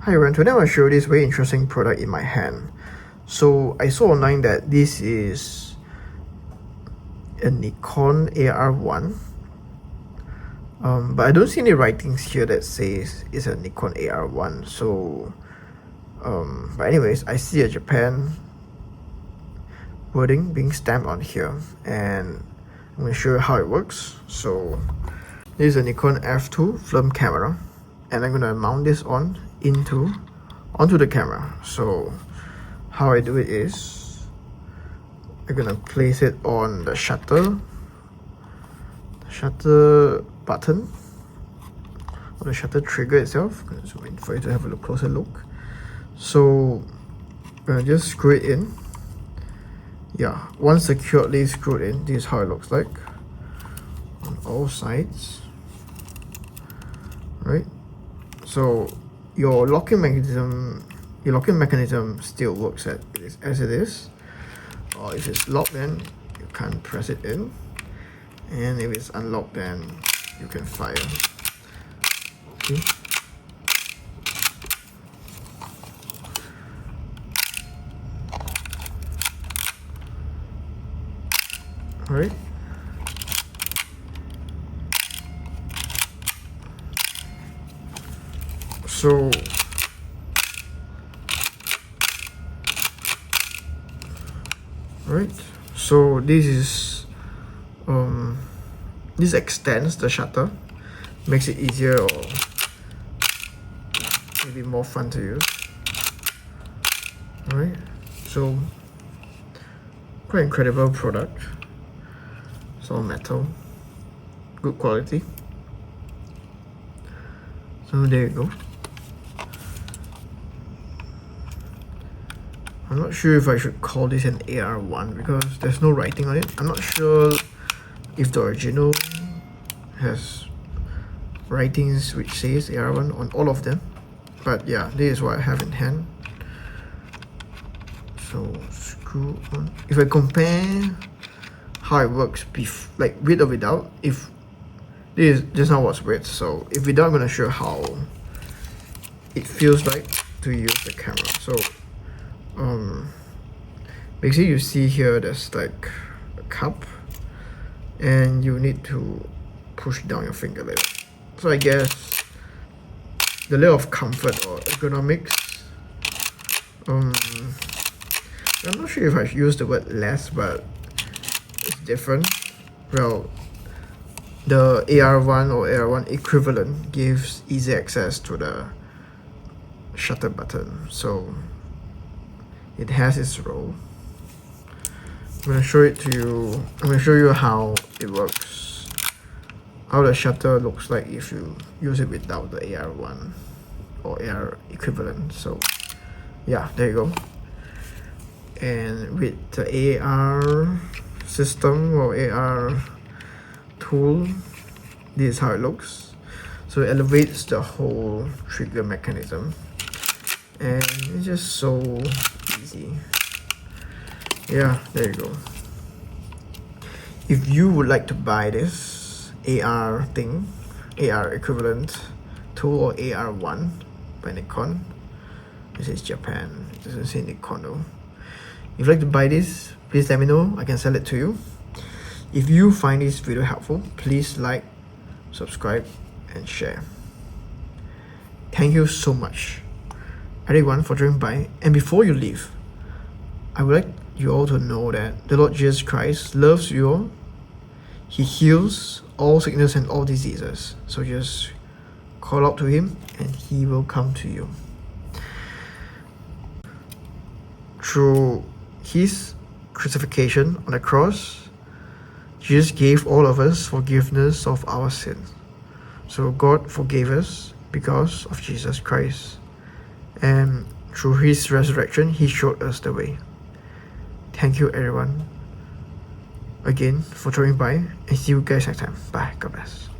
Hi everyone, today I'm going to show you this very interesting product in my hand. So I saw online that this is a Nikon AR-1, but I don't see any writings here that says it's a Nikon AR-1. So, but anyways, I see a Japan wording being stamped on here, and I'm going to show you how it works. So this is a Nikon f2 film camera, and I'm going to mount this onto the camera. So how I do it is I'm gonna place it on the shutter button, or the shutter trigger itself. I'm gonna zoom in for you to have a closer look. So I'm gonna just screw it in. Yeah, once securely screwed in, this is how it looks like on all sides. Right, so your locking mechanism still works as it is, or if it's locked, then you can't press it in, and if it's unlocked, then you can fire. Okay, all right. So so this is this extends the shutter, makes it easier or maybe more fun to use. All right, so quite incredible product. It's all metal, good quality. So there you go. I'm not sure if I should call this an AR-1 because there's no writing on it. I'm not sure if the original has writings which says AR-1 on all of them. But yeah, this is what I have in hand. So screw on. If I compare how it works, like with or without, if this is just now what's with, so if without, I'm gonna show how it feels like to use the camera. So basically you see here there's like a cup, and you need to push down your finger like that. So I guess the level of comfort or ergonomics, I'm not sure if I should use the word less, but it's different. Well, the AR-1 or AR-1 equivalent gives easy access to the shutter button, so it has its role. I'm gonna show it to you. I'm gonna show you how it works, how the shutter looks like if you use it without the AR-1 or AR equivalent. So yeah, there you go. And with the AR system or AR tool, this is how it looks. So it elevates the whole trigger mechanism, and it's just so easy. Yeah, there you go. If you would like to buy this AR thing, AR equivalent tool, or AR-1 by Nikon, this is Japan, it doesn't say Nikon though. If you'd like to buy this, please let me know, I can sell it to you. If you find this video helpful, please like, subscribe, and share. Thank you so much, everyone, for dropping by. And before you leave, I would like you all to know that the Lord Jesus Christ loves you all. He heals all sickness and all diseases. So just call out to Him and He will come to you. Through His crucifixion on the cross, Jesus gave all of us forgiveness of our sins. So God forgave us because of Jesus Christ. And through His resurrection, He showed us the way. Thank you everyone again for dropping by, and see you guys next time. Bye. God bless.